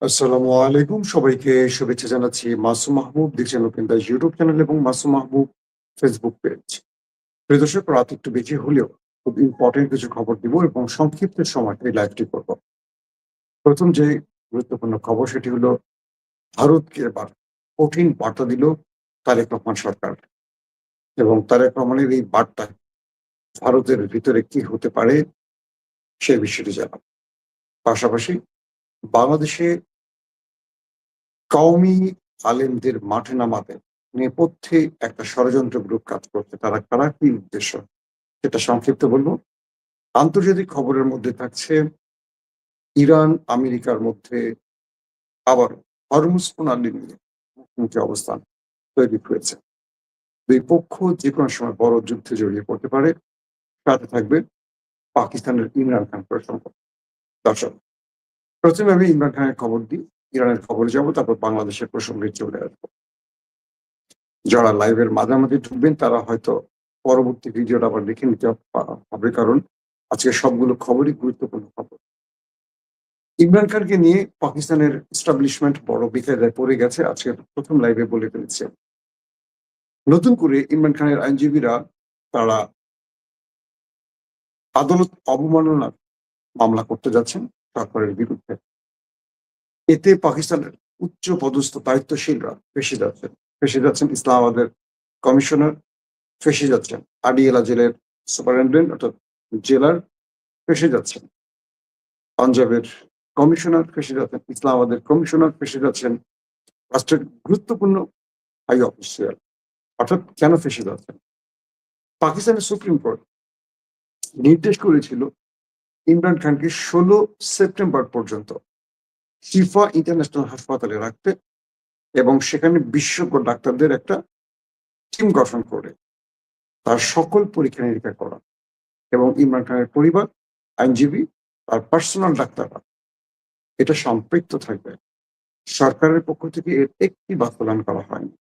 আসসালামু আলাইকুম, সবাইকে শুভেচ্ছা জানাচ্ছি। মাসুম মাহবুব দেখছেন ওপেন দ্য ইউটিউব চ্যানেল এবং মাসুম মাহবুব ফেসবুক পেজ। প্রিয় দর্শক, রাত একটু বেশি হলেও খুব ইম্পর্টেন্ট কিছু খবর দিব এবং সংক্ষিপ্ত সময় এই লাইভটি করব। প্রথম যে গুরুত্বপূর্ণ খবর সেটি হলো ভারতকে এবার কঠিন বার্তা দিল তারেক রহমান সরকার, এবং তারেক রহমানের এই বার্তা ভারতের ভিতরে কি হতে পারে সে বিষয়টি জানাব। পাশাপাশি বাংলাদেশে কওমি আলেমদের মাঠে নামাতে নেপথ্যে একটা ষড়যন্ত্র গ্রুপ কাজ করছে। তারা কারা, কি উদ্দেশ্য, সেটা সংক্ষিপ্ত বলবো। আন্তর্জাতিক খবরের মধ্যে থাকছে ইরান আমেরিকার মধ্যে আবার হরমুজ প্রণালী নিয়ে মুখোমুখি অবস্থান তৈরি হয়েছে। দুই পক্ষ যে কোনো সময় বড় যুদ্ধে জড়িয়ে পড়তে পারে। সাথে থাকবে পাকিস্তানের ইমরান খান প্রসঙ্গ। দর্শক, প্রথমে আমি ইমরান খানের খবর দিই, ইরানের খবরে যাবো, তারপর বাংলাদেশের প্রসঙ্গে চলে আসবো। যারা লাইভের মাঝামাঝি ঢুকবেন তারা হয়তো পরবর্তী ভিডিওটা আবার দেখে নিতে হবে, কারণ আজকে সবগুলো খবরই গুরুত্বপূর্ণ খবর। ইমরান খানকে নিয়ে পাকিস্তানের এস্টাবলিশমেন্ট বড় বেকায়দায় পড়ে গেছে। আজকে প্রথম লাইভে বলে ফেলেছে, নতুন করে ইমরান খানের আইনজীবীরা তারা আদালত অবমাননার মামলা করতে যাচ্ছেন সরকারের বিরুদ্ধে। এতে পাকিস্তানের উচ্চ পদস্থ দায়িত্বশীলরা ফেসে যাচ্ছেন ইসলামাবাদের কমিশনার, ফেসে যাচ্ছেন আডিয়ালা জেলের সুপারিনটেন্ডেন্ট অর্থাৎ জেলার, ফেসে যাচ্ছেন পাঞ্জাবের কমিশনার, ফেসে যাচ্ছেন ইসলামাবাদের কমিশনার, ফেসে যাচ্ছেন রাষ্ট্রের গুরুত্বপূর্ণ হাই অফিসিয়াল। অর্থাৎ কেন ফেসে যাচ্ছেন? পাকিস্তানের সুপ্রিম কোর্ট নির্দেশ করেছিল ইমরান খানকে 16 সেপ্টেম্বর পর্যন্ত শিফা ইন্টারন্যাশনাল হাসপাতালে রাখতে এবং সেখানে বিশেষজ্ঞ ডাক্তারদের একটা টিম গঠন করে তার সকল পরীক্ষা নিরীক্ষা করা, এবং ইমরান খানের পরিবার, আইনজীবী, তার পার্সোনাল ডাক্তাররা এটা সম্পৃক্ত থাকবে। সরকারের পক্ষ থেকে এর একটি বাস্তবায়ন করা হয়নি,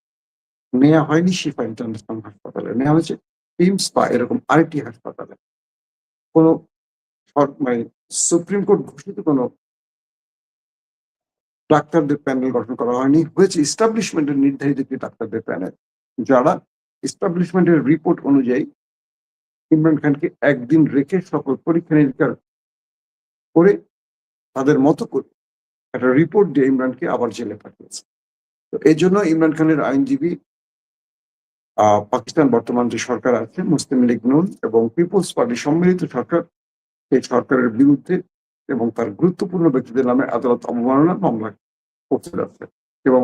নেওয়া হয়নি শিফা ইন্টারন্যাশনাল হাসপাতালে, নেওয়া হয়েছে পিমস বা এরকম আরেকটি হাসপাতালে। কোনো মানে সুপ্রিম কোর্ট ঘোষিত কোনো ডাক্তারদের প্যানেল গঠন করা হয়নি, হয়েছে ইস্টাবলিশমেন্টের নির্ধারিত একটি ডাক্তারদের প্যানেল, যারা ইস্টাবলিশমেন্টের রিপোর্ট অনুযায়ী ইমরান খানকে একদিন রেখে সকল পরীক্ষা নিরীক্ষা করে তাদের মতো করে একটা রিপোর্ট দিয়ে ইমরানকে আবার জেলে পাঠিয়েছে। তো এই জন্য ইমরান খানের আইনজীবী, পাকিস্তান বর্তমান যে সরকার আছে মুসলিম লীগ নুন এবং পিপলস পার্টি সম্মিলিত সরকার, এই সরকারের বিরুদ্ধে এবং তার গুরুত্বপূর্ণ ব্যক্তিদের নামে আদালত অবমাননা মামলা করতে যাচ্ছে। এবং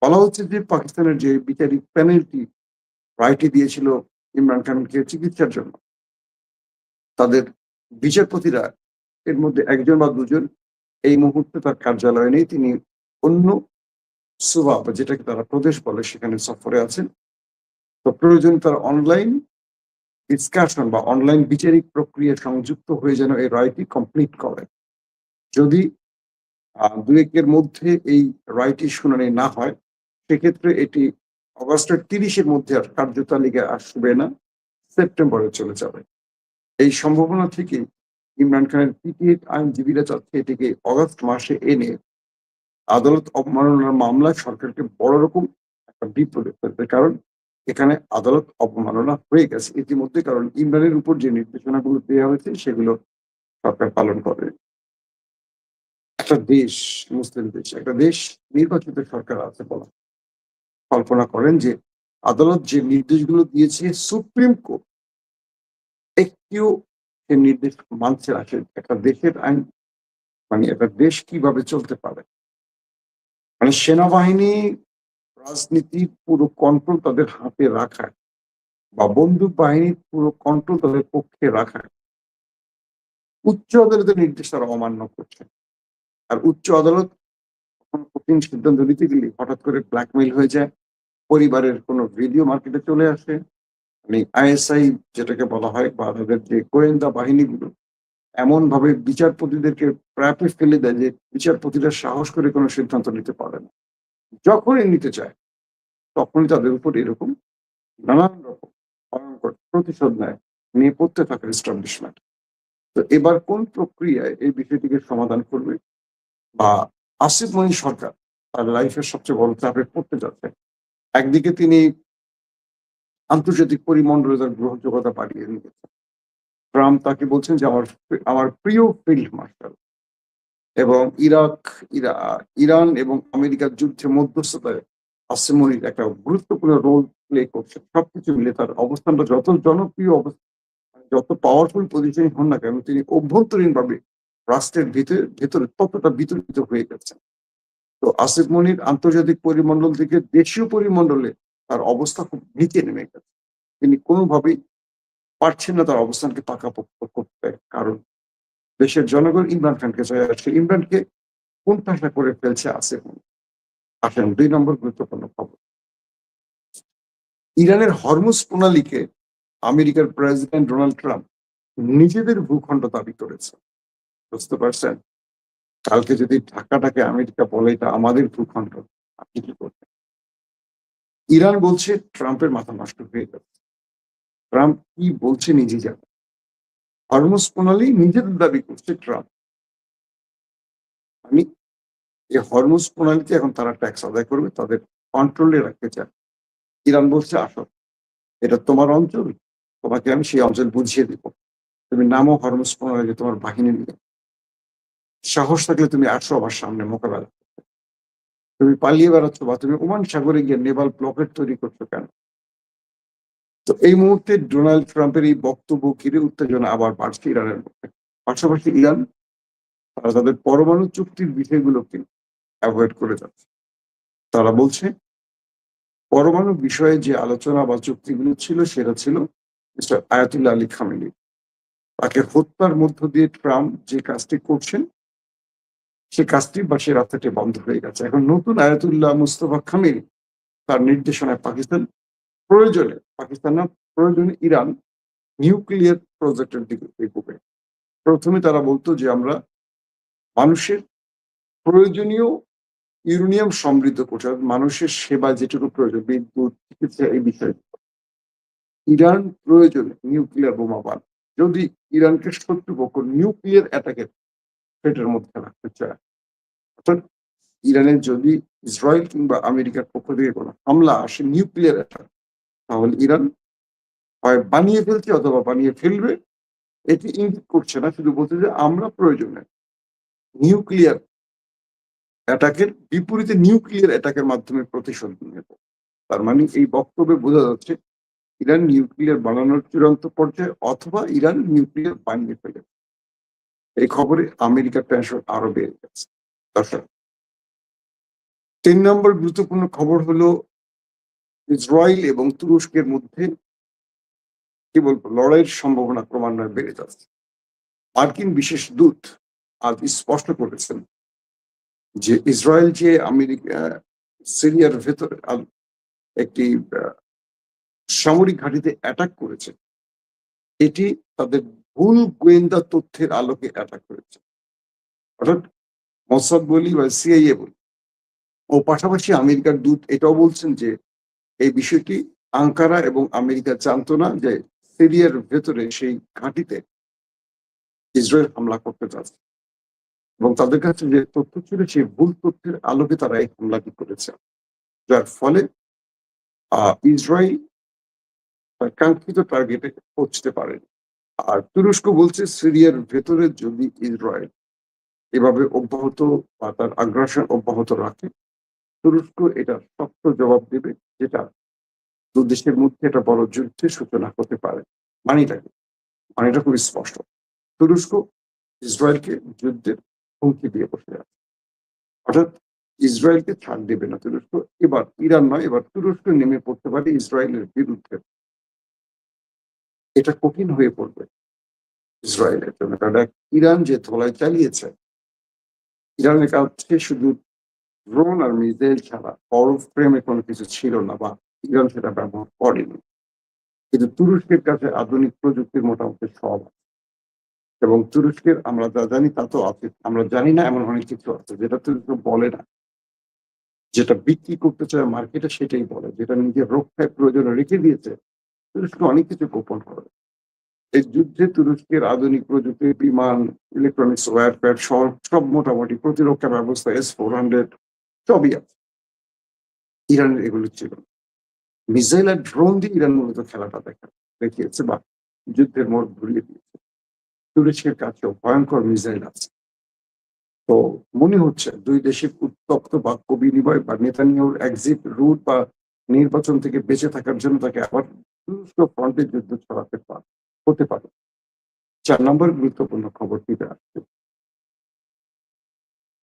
বলা হচ্ছে যে পাকিস্তানের যে বিচারিক প্যানেলটি রায়টি দিয়েছিল ইমরান খানকে চিকিৎসার জন্য, তাদের বিচারপতিরা এর মধ্যে একজন বা দুজন এই মুহূর্তে তার কার্যালয়ে নেই, তিনি অন্য সুবা বা যেটাকে তারা প্রদেশ বলে সেখানে সফরে আছেন। তো প্রয়োজন তার অনলাইন ডিসকাশন বা অনলাইন বিচারিক প্রক্রিয়া সংযুক্ত হয়ে যেন এই রায়টি কমপ্লিট করে। যদি দুয়েকের মধ্যে এই রায়টি শুনানি না হয়, সেক্ষেত্রে এটি অগস্টের 30-এর মধ্যে আর কার্যতালিকায় আসবে না, সেপ্টেম্বরে চলে যাবে। এই সম্ভাবনা থেকে ইমরান খানের পিটিএ আইনজীবীরা চাচ্ছে এটিকে অগস্ট মাসে এনে আদালত অবমাননার মামলায় সরকারকে বড় রকম একটা বিপদে ফেলবে, কারণ এখানে আদালত অবমাননা হয়ে গেছে ইতিমধ্যে, কারণ ইমরানের উপর যে নির্দেশনাগুলো দেওয়া হয়েছে সেগুলো সরকার পালন করে। একটা দেশ, মুসলিম দেশ, একটা দেশ নির্বাচিত সরকার আছে বলা, কল্পনা করেন যে আদালত যে নির্দেশগুলো দিয়েছে সুপ্রিম কোর্ট একটিও সে নির্দেশ মানছে না। একটা দেশের আইন, মানে একটা দেশ কিভাবে চলতে পারে? মানে সেনাবাহিনী রাজনীতির পুরো কন্ট্রোল তাদের হাতে রাখায় বা বন্দুক বাহিনীর পুরো কন্ট্রোল তাদের পক্ষে রাখায় উচ্চ আদালতের নির্দেশ তারা অমান্য করছে। আর উচ্চ আদালত কঠিন সিদ্ধান্ত নিতে গেলে হঠাৎ করে ব্ল্যাকমেইল হয়ে যায়, পরিবারের কোনো ভিডিও মার্কেটে চলে আসে, মানে আইএসআই যেটাকে বলা হয় বা তাদের যে গোয়েন্দা বাহিনীগুলো এমন ভাবে বিচারপতিদেরকে ট্র্যাপে ফেলে দেয় যে বিচারপতিরা সাহস করে কোনো সিদ্ধান্ত নিতে পারে না। যখনই নিতে চায় তখনই তাদের উপর এরকম নানান রকম ভয়ঙ্কর প্রতিশোধ নেয়, নেপথ্যে থাকে এস্টাবলিশমেন্ট। তো এবার কোন প্রক্রিয়ায় এই বিষয়টিকে সমাধান করবে বা আসিফ মনি সরকার তার লাইফের সবচেয়ে বড় চাপে পড়তে যাচ্ছে। একদিকে তিনি আন্তর্জাতিক পরিমণ্ডলে তার গ্রহণযোগ্যতা বাড়িয়ে নিয়েছেন। ট্রাম্প তাকে বলছেন যে আমার প্রিয় ফিল্ড মার্শাল, এবং ইরান এবং আমেরিকার যুদ্ধে মধ্যস্থতায় আসিফ মনির একটা গুরুত্বপূর্ণ রোল প্লে করছে। সবকিছু মিলে তার অবস্থানটা যত জনপ্রিয় যত পাওয়ারফুল পজিশন হন না কেন, তিনি অভ্যন্তরীণ ভাবে রাষ্ট্রের ভেতরে ততটা বিতর্কিত হয়ে গেছেন। তো আসিফ মনির আন্তর্জাতিক পরিমণ্ডল থেকে দেশীয় পরিমণ্ডলে তার অবস্থা খুব নিচে নেমে গেছে। তিনি কোনোভাবেই পারছেন না তার অবস্থানকে পাকাপোক্ত করতে, কারণ দেশের জনগণ ইমরান খানকে চায়। আর সেই ইমরানকে কোণঠাসা করে ফেলছে আসিফ মনির। আসেন ২ নম্বর গুরুত্বপূর্ণ খবর। ইরানের হরমুজ প্রণালীকে আমেরিকার প্রেসিডেন্ট ডোনাল্ড ট্রাম্প নিজেদের ভূখণ্ড দাবি করেছে। বুঝতে পারছেন? কালকে যদি ঢাকাটাকে আমেরিকা বলে এটা আমাদের ভূখণ্ড, আপনি কি করবেন? ইরান বলছে ট্রাম্পের মাথা নষ্ট হয়ে যাচ্ছে। ট্রাম্প কি বলছে নিজে জানে। হরমুজ প্রণালী নিজেদের দাবি করছে ট্রাম্প। আমি এই হরমুজ প্রণালীতে এখন তারা ট্যাক্স আদায় করবে, তাদের কন্ট্রোলে রাখতে চায়। ইরান বলছে আসো, এটা তোমার অঞ্চল, তোমাকে আমি সেই অঞ্চল বুঝিয়ে দিব। তুমি নামো হরমুজ প্রণালী তোমার বাহিনী নিয়ে। সাহস থাকলে তুমি ৮০০ আমার সামনে মোকাবেলা। তুমি পালিয়ে বেড়াচ্ছ বা তুমি ওমান সাগরে গিয়ে নেভাল ব্লকেট তৈরি করছো কেন? তো এই মুহূর্তে ডোনাল্ড ট্রাম্পের এই বক্তব্য ঘিরে উত্তেজনা আবার বাড়ছে ইরানের মধ্যে। পাশাপাশি ইরান তারা তাদের পরমাণু চুক্তির বিষয়গুলোকে অ্যাভয়েড করে যাচ্ছে। তারা বলছে পরমাণু বিষয়ে যে আলোচনা বা চুক্তিগুলো ছিল সেটা ছিল মিস্টার আয়াতুল্লাহ আলী খামেনি। তাকে হত্যার মধ্য দিয়ে ট্রাম্প যে কাজটি করছেন সে কাজটি বা সে রাস্তাটি বন্ধ হয়ে গেছে। এখন নতুন আয়াতুল্লাহ মুস্তফা খামেনি তার নির্দেশনায় পাকিস্তান না প্রয়োজনে ইরান নিউক্লিয়ার প্রজেক্টের দিকে এগোবে। প্রথমে তারা বলতো যে আমরা মানুষের প্রয়োজনীয় ইউরেনিয়াম সমৃদ্ধ করছে, মানুষের সেবা যেটুকু প্রয়োজন, বিদ্যুৎ, চিকিৎসা, এই বিষয়ে ইরান প্রয়োজনে নিউক্লিয়ার বোমা বান। যদি ইরানকে শত্রুপক্ষ নিউক্লিয়ার অ্যাটাকের পেটের মধ্যে রাখতে চায়, অর্থাৎ ইরানের যদি ইসরায়েল কিংবা আমেরিকার পক্ষ থেকে কোনো হামলা আসে নিউক্লিয়ার অ্যাটাক, তাহলে ইরান হয় বানিয়ে ফেলছে অথবা বানিয়ে ফেলবে। এটি ইঙ্গিত করছে না, শুধু বলছে যে আমরা প্রয়োজনে নিউক্লিয়ার অ্যাটাকের বিপরীতে নিউক্লিয়ার অ্যাটাকের মাধ্যমে প্রতিশোধ নেব। তার মানে এই বক্তব্যে বোঝা যাচ্ছে ইরান নিউক্লিয়ার বানানোর চূড়ান্ত পর্যায়ে অথবা ইরান নিউক্লিয়ার বানিয়ে ফেলে। এই খবরে আমেরিকার টেনশন আরো বেড়ে গেছে। দর্শক, ৩ নম্বর গুরুত্বপূর্ণ খবর হলো ইসরায়েল এবং তুরস্কের মধ্যে কি বলবো লড়াইয়ের সম্ভাবনা ক্রমান্বয়ে বেড়ে যাচ্ছে। মার্কিন বিশেষ দূত আজ স্পষ্ট করেছেন যে ইসরায়েল যে আমেরিকা সিরিয়ার ভেতরে একটি সামরিক ঘাঁটিতে অ্যাটাক করেছে, এটি তাদের ভুল গোয়েন্দা তথ্যের আলোকে অ্যাটাক করেছে। অর্থাৎ মোসাদ বলি বা সিআইএ বলি, ও পাশাপাশি আমেরিকার দূত এটাও বলছেন যে এই বিষয়টি আঙ্কারা এবং আমেরিকা জানতো না যে সিরিয়ার ভেতরে সেই ঘাঁটিতে ইসরায়েল হামলা করতে যাচ্ছে, এবং তাদের কাছে যে তথ্য ছিল সেই ভুল তথ্যের আলোকে তারা এই হামলাটি করেছে, যার ফলে ইসরায়েল তার কাঙ্ক্ষিত টার্গেটে পৌঁছতে পারেনি। আর তুরস্ক বলছে সিরিয়ার ভেতরে যদি ইসরায়েল এভাবে অব্যাহত বা তার আগ্রাসন অব্যাহত রাখে, তুরস্ক এটা শক্ত জবাব দেবে, যেটা দু দেশের মধ্যে একটা বড় যুদ্ধের সূচনা হতে পারে। মানেটা খুবই স্পষ্ট। তুরস্ক ইসরায়েলকে যুদ্ধের হুমকি দিয়ে বসে আছে, অর্থাৎ ইসরায়েলকে ছাড় দেবে না তুরস্ক। এবার ইরান নয়, এবার তুরস্ক নেমে পড়তে পারে ইসরায়েলের বিরুদ্ধে। এটা কঠিন হয়ে পড়বে ইসরায়েলের জন্য, কারণ ইরান যে ধোলাই চালিয়েছে, ইরানের কাছে শুধু ড্রোন আর মিসাইল ছাড়া বড় ফ্রেমে কোনো কিছু ছিল না, বা ইরান সেটা ব্যবহার করেনি। কিন্তু তুরস্কের কাছে আধুনিক প্রযুক্তির মোটামুটি সব আছে, এবং তুরস্কের আমরা যা জানি তা তো আছে, আমরা জানি না এমন অনেক কিছু আছে যেটা তুরস্ক বলে না। যেটা বিক্রি করতে চায় মার্কেটে সেটাই বলে, যেটা নিজের রক্ষায় প্রয়োজনে রেখে দিয়েছে তুরস্ক অনেক কিছু গোপন করে। এই যুদ্ধে তুরস্কের আধুনিক প্রযুক্তি, বিমান, ইলেকট্রনিক্স ওয়্যারফেয়ার সব মোটামুটি প্রতিরক্ষা ব্যবস্থা S-400 সবই আছে। ইরানের এগুলো ছিল না। মিসাইল আর ড্রোন দিয়ে ইরান মূলত খেলাটা দেখিয়েছে বা যুদ্ধের মোড় ঘুরিয়ে দিয়েছে। তুরস্কের কাছেও ভয়ঙ্কর মিসাইল আছে। তো মনে হচ্ছে দুই দেশের উত্তপ্ত বাক্য বিনিময় বা নেতানিয়াহুর এক্সিট রুট বা নির্বাচন থেকে বেঁচে থাকার জন্য তাকে আবার তুরস্ক ফ্রন্টে যুদ্ধ ছড়াতে হতে পারে। ৪ নম্বর গুরুত্বপূর্ণ খবরটিতে আসছে।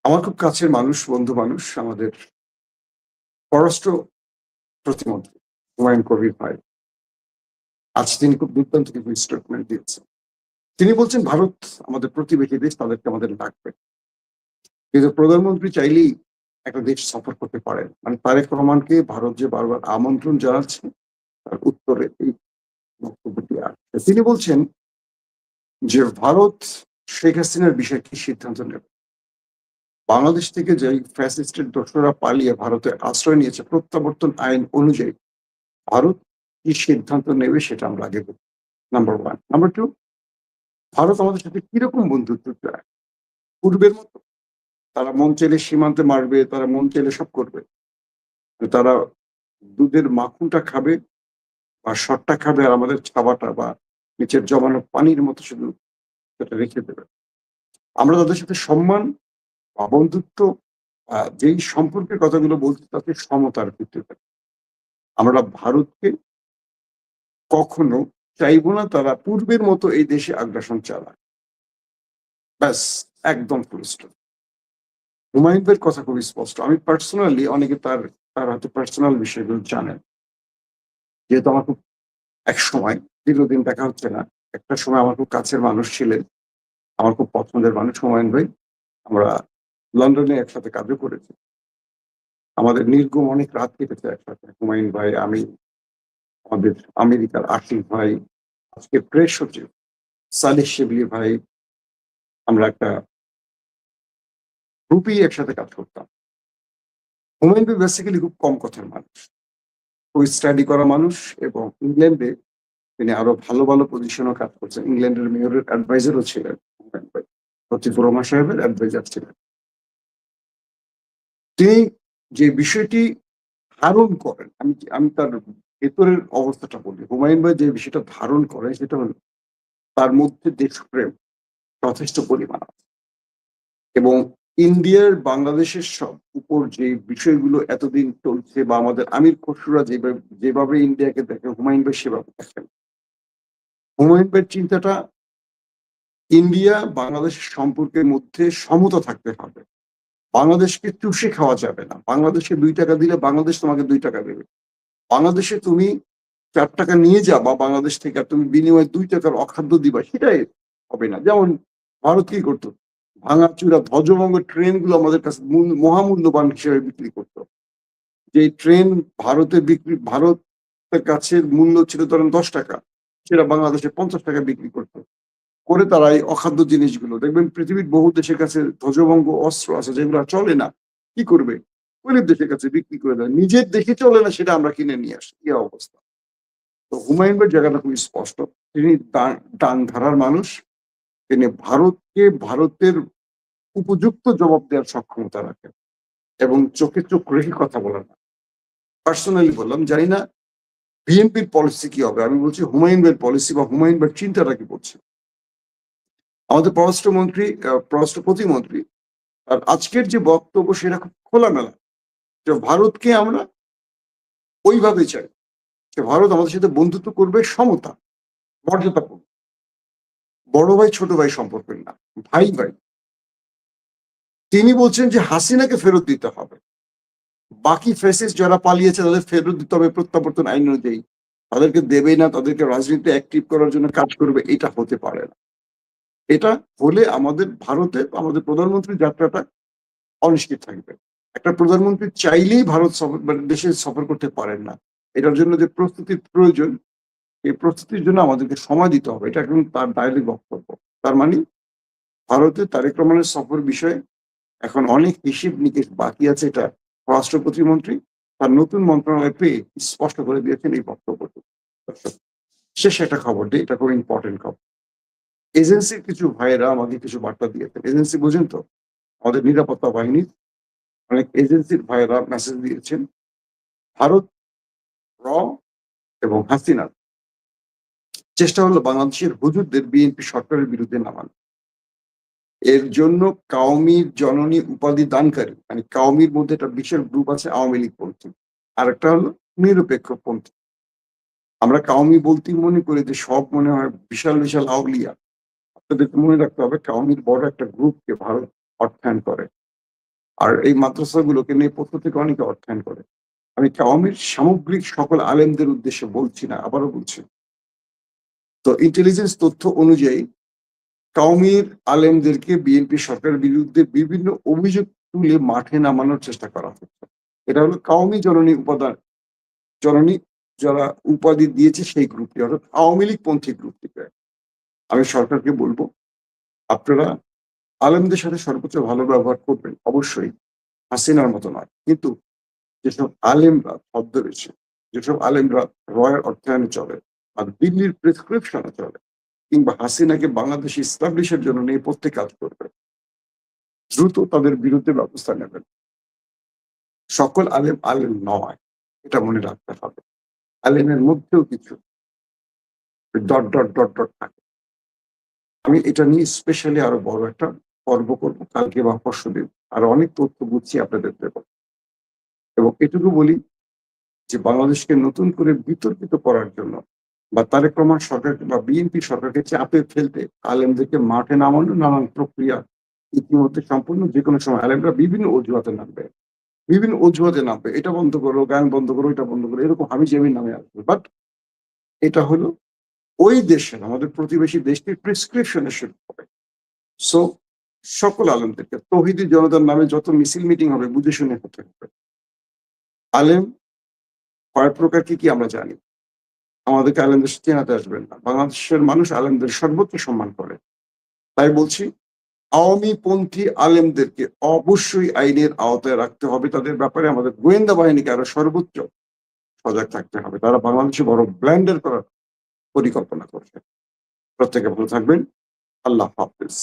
আমার খুব কাছের মানুষ, বন্ধু মানুষ, আমাদের পররাষ্ট্র প্রতিমন্ত্রী হুমায়ুন কবির ভাই। আজ তিনি খুব দুর্দান্ত কিছু স্টেটমেন্ট দিয়েছেন। তিনি বলছেন ভারত আমাদের প্রতিবেশী দেশ, তাদেরকে আমাদের লাগবে। কিন্তু প্রধানমন্ত্রী চাইলেই একটা দেশ সফর করতে পারেন। মানে তারেক রহমানকে ভারত যে বারবার আমন্ত্রণ জানাচ্ছে, তার উত্তরে এই বক্তব্যটি আসছে। তিনি বলছেন যে ভারত শেখ হাসিনার বিষয়ে কি সিদ্ধান্ত নেবে। বাংলাদেশ থেকে যে ফ্যাসিস্টের দোসররা পালিয়ে ভারতে আশ্রয় নিয়েছে, প্রত্যাবর্তন আইন অনুযায়ী ভারত কি সিদ্ধান্ত নেবে সেটা আমরা আগে বলি। নাম্বার 1। নাম্বার 2, ভারত আমাদের সাথে কিরকম বন্ধুত্ব চায়। পূর্বের মতো তারা মন চাইলে সীমান্তে মারবে, তারা মন চাইলে সব করবে। তারা দুধের মাখনটা খাবে বা সরটা খাবে, আর আমাদের খাওয়াটা বা নিচের জমানো পানির মতো শুধু সেটা রেখে দেবে। আমরা তাদের সাথে সম্মান বা বন্ধুত্ব যেই সম্পর্কের কথাগুলো বলছি তাতে সমতার ভিত্তিতে। আমরা ভারতকে কখনো চাইবো না তারা পূর্বের মতো এই দেশে আগ্রাসন চালায়। ব্যাস, একদম ফুল স্টপ। হুমায়ুন ভাইয়ের কথা খুবই স্পষ্ট। আমি পার্সোনালি, অনেকে তার তার হয়তো পার্সোনাল বিষয়গুলো জানেন, যেহেতু আমার খুব একসময়, দীর্ঘদিন দেখা হচ্ছে না, একটা সময় আমার খুব কাছের মানুষ ছিলেন, আমার খুব পছন্দের মানুষ হুমায়ুন ভাই। আমরা লন্ডনে একসাথে কাজও করেছি। আমাদের নির্ঘুম অনেক রাত কেটেছে একসাথে, হুমায়ুন ভাই, আমি, আমাদের আমেরিকার আশিক ভাই, আজকে প্রেস সচিব সালেহ শিবলি ভাই। আমরা একটা গ্রুপেই একসাথে কাজ করতাম। হুমায়ুন ভাই বেসিক্যালি খুব কম কথার মানুষ, খুব স্টাডি করা মানুষ, এবং ইংল্যান্ডে তিনি আরো ভালো ভালো পজিশনও কাজ করছেন। ইংল্যান্ডের মেয়রের অ্যাডভাইজারও ছিলেন হুমায়ুন ভাই, লতিফুর রহমান সাহেবের অ্যাডভাইজার ছিলেন। তিনি যে বিষয়টি ধারণ করেন, আমি আমি তার ভেতরের অবস্থাটা বলি। হুমায়ুন ভাই যে বিষয়টা ধারণ করেন সেটা হলো তার মধ্যে দেশপ্রেম যথেষ্ট পরিমাণ আছে, এবং ইন্ডিয়ার বাংলাদেশের সব উপর যে বিষয়গুলো এতদিন চলছে বা আমাদের আমির খসরুরা যেভাবে ইন্ডিয়াকে দেখে, হুমায়ুন ভাই সেভাবে দেখেন। হুমায়ুন ভাইয়ের চিন্তাটা ইন্ডিয়া বাংলাদেশের সম্পর্কের মধ্যে সমতা থাকতে হবে। বাংলাদেশকে চুষে খাওয়া যাবে না। বাংলাদেশে 2 টাকা দিলে বাংলাদেশ তোমাকে 2 টাকা দেবে। বাংলাদেশে তুমি 4 টাকা নিয়ে যাবা বাংলাদেশ থেকে, আর তুমি বিনিময়ে 2 টাকার অখাদ্য দিবা, সেটাই হবে না। যেমন ভারত কি করতো, ভাঙাচুরা ধ্বজভঙ্গ ট্রেন গুলো আমাদের কাছে মহামূল্যবান হিসেবে বিক্রি করতো। যে ট্রেন ভারতের কাছে মূল্য ছিল ধরেন 10 টাকা, সেটা বাংলাদেশে 50 টাকা বিক্রি করতো। করে তারা এই অখাদ্য জিনিসগুলো, দেখবেন পৃথিবীর বহু দেশের কাছে ধ্বজভঙ্গ অস্ত্র আছে যেগুলো আর চলে না, কি করবে, গরিব দেশের কাছে বিক্রি করে দেয়। নিজের দেশে চলে না, সেটা আমরা কিনে নিয়ে আসি, কি অবস্থা। তো হুমায়ুন ভাইয়ের জায়গাটা খুবই স্পষ্ট। তিনি ডান ধারার মানুষ। তিনি ভারতকে ভারতের উপযুক্ত জবাব দেওয়ার সক্ষমতা রাখেন, এবং চোখে চোখ রেখে কথা বলেন না। পার্সোনালি বললাম, জানি না বিএনপির পলিসি কি হবে, আমি বলছি হুমায়ুন ভাইয়ের পলিসি বা হুমায়ুন ভাইয়ের চিন্তাটা কি বলছে। আমাদের পররাষ্ট্র প্রতিমন্ত্রী, আর আজকের যে বক্তব্য সেটা খুব খোলামেলা, যে ভারতকে আমরা ওইভাবে চাই যে ভারত আমাদের সাথে বন্ধুত্ব করবে, সমতা, মর্যাদাপূর্ণ, বড় ভাই ছোট ভাই সম্পর্কের না, ভাই ভাই। তিনি বলছেন যে হাসিনাকে ফেরত দিতে হবে, বাকি ফেসিস যারা পালিয়েছে তাদের ফেরত দিতে হবে প্রত্যাবর্তন আইন অনুযায়ী। তাদেরকে দেবেই না, তাদেরকে রাজনীতিতে অ্যাক্টিভ করার জন্য কাজ করবে, এটা হতে পারে না। এটা হলে আমাদের ভারতে আমাদের প্রধানমন্ত্রীর যাত্রাটা অনিশ্চিত থাকবে। একটা প্রধানমন্ত্রী চাইলেই ভারত সফর মানে দেশে সফর করতে পারেন না। এটার জন্য যে প্রস্তুতির প্রয়োজন, এই প্রস্তুতির জন্য আমাদেরকে সময় দিতে হবে। এটা এখন তার ডাইরেক্ট বক্তব্য। তার মানে ভারতে তারেক রহমানের সফর বিষয়ে এখন অনেক হিসেব নিকেশ বাকি আছে, এটা পররাষ্ট্র প্রতিমন্ত্রী তার নতুন মন্ত্রণালয় পেয়ে স্পষ্ট করে দিয়েছেন এই বক্তব্যটি। শেষ একটা খবর দিই, এটা খুব ইম্পর্টেন্ট খবর। এজেন্সির কিছু ভাইয়েরা আমাকে কিছু বার্তা দিয়েছেন। এজেন্সি বুঝেন তো? আমাদের নিরাপত্তা বাহিনীর অনেক এজেন্সির ভাইয়েরা মেসেজ দিয়েছেন। ভারত, র এবং হাসিনার চেষ্টা হলো বাংলাদেশের হুজুরদের বিএনপি সরকারের বিরুদ্ধে নামানো। এর জন্য কাওমির জননী উপাধি দানকারী, মানে কাওমির মধ্যে একটা বিশাল গ্রুপ আছে আওয়ামী লীগ পন্থী, আরেকটা হলো নিরপেক্ষ পন্থী। আমরা কাওমি বলতেই মনে করি যে সব মনে হয় বিশাল বিশাল আউলিয়া। আপনাদেরকে মনে রাখতে হবে কাওমির বড় একটা গ্রুপকে ভারত অর্থায়ন করে, আর এই মাদ্রাসাগুলোকে নিয়ে পক্ষ থেকে অনেকে অর্থায়ন করে। আমি কাওমির সামগ্রিক সকল আলেমদের উদ্দেশ্যে বলছি না, আবারও বলছি। তো ইন্টেলিজেন্স তথ্য অনুযায়ী কাওমির আলেমদেরকে বিএনপি সরকারের বিরুদ্ধে বিভিন্ন অভিযোগ তুলে মাঠে নামানোর চেষ্টা করা হচ্ছে। এটা হলো কাওমি জননী উপাদান, জননী যারা উপাধি দিয়েছে সেই গ্রুপটি, অর্থাৎ আওয়ামী লীগ পন্থী গ্রুপটিকে। আমি সরকারকে বলবো, আপনারা আলেমদের সাথে সর্বোচ্চ ভালো ব্যবহার করবেন অবশ্যই, হাসিনার মতো নয়। কিন্তু যেসব আলেমরা ছদ্মবেশে, যেসব আলেমরা রয়ের অর্থায়নে চলে আর দিল্লির প্রেসক্রিপশনে চলে, কিংবা হাসিনাকে বাংলাদেশে ইস্টাবলিশের জন্য নেপথ্যে কাজ করবে, দ্রুত তাদের বিরুদ্ধে ব্যবস্থা নেবেন। সকল আলেম আলেম নয়, এটা মনে রাখতে হবে। আলেমের মধ্যেও কিছু ডট ডট ডট ডট থাকে। আমি এটা নিয়ে স্পেশালি আরো বড় একটা পর্ব করবো কালকে বা পরশুদিন, আরো অনেক তথ্য বুঝছি আপনাদের দেব। এবং এটুকু বলি যে বাংলাদেশকে নতুন করে বিতর্কিত করার জন্য বা তারেক রহমান সরকার বা বিএনপি সরকারকে চাপে ফেলতে আলেমদেরকে মাঠে নামানো নানান প্রক্রিয়া ইতিমধ্যে সম্পূর্ণ। যে কোনো সময় আলেমরা বিভিন্ন অজুহাতে নামবে, বিভিন্ন অজুহাতে নামবে, এটা বন্ধ করো, গান বন্ধ করো, এটা বন্ধ করো, এরকম হাবিজাবি নামে আসবে। বাট এটা হলো ওই দেশের, আমাদের প্রতিবেশী দেশটির প্রেসক্রিপশনে শুরু হবে। সো সকল আলেমদেরকে তৌহিদি জনতার নামে যত মিছিল মিটিং হবে বুঝে শুনে হতে হবে। আলেম কয় প্রকার কি কি আমরা জানি, আমাদেরকে আলেমদের চেনাতে আসবেন না। বাংলাদেশের মানুষ আলেমদের সর্বোচ্চ সম্মান করে। তাই বলছি, আওয়ামী পন্থী আলেমদেরকে অবশ্যই আইনের আওতায় রাখতে হবে। তাদের ব্যাপারে আমাদের গোয়েন্দা বাহিনীকে আরো সর্বোচ্চ সজাগ থাকতে হবে। তারা বাংলাদেশে বড় ব্ল্যান্ডার করার পরিকল্পনা করছে। প্রত্যেকে ভালো থাকবেন। আল্লাহ হাফেজ।